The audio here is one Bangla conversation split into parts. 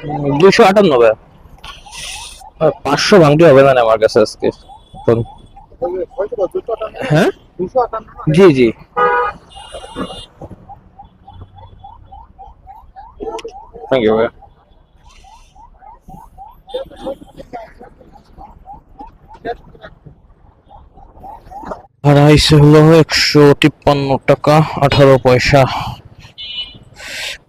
258 ভাই। 500 ভাঙতে হবে না আমার কাছে আজকে এখন। হ্যাঁ, জি জি। থ্যাংক ইউ ভাই। ভাড়া আইসে হলো 153 টাকা 18 পয়সা।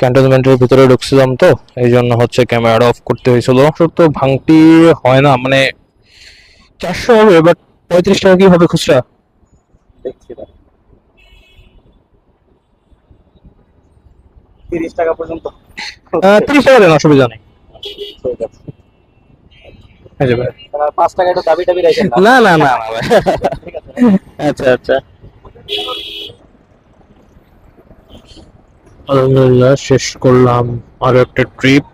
ক্যান্টনমেন্টের ভিতরে ঢুকছিলাম তো, এই জন্য হচ্ছে ক্যামেরাটা অফ করতে হয়েছিল। তো ভাঙতি হয় না মানে 400 হবে, বাট 35 টাকা কি হবে খুচরা? দেখছি না, 30 টাকা পর্যন্ত। 30 টাকা দেন, অসুবিধা নেই। ঠিক আছে, এই যে ভাই। 5 টাকা একটু দাবি টাবি রাখেন না। না না না না ভাই। ঠিক আছে। আচ্ছা আচ্ছা। আলহামদুলিল্লাহ শেষ করলাম আরো একটা ট্রিপ।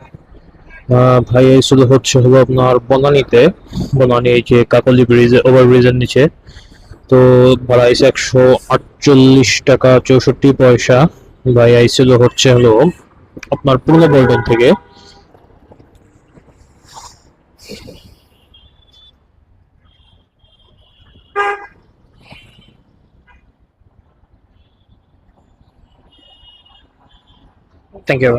ভাই এই শুধু হলো আপনার বনানীতে। বনানী এই যে কাকলি ব্রিজ, ওভার ব্রিজের নিচে। তো ভাড়া আইসে 148 টাকা 64 পয়সা। ভাই আইছিল হলো আপনার পুরনো পল্টন থেকে। Thank you.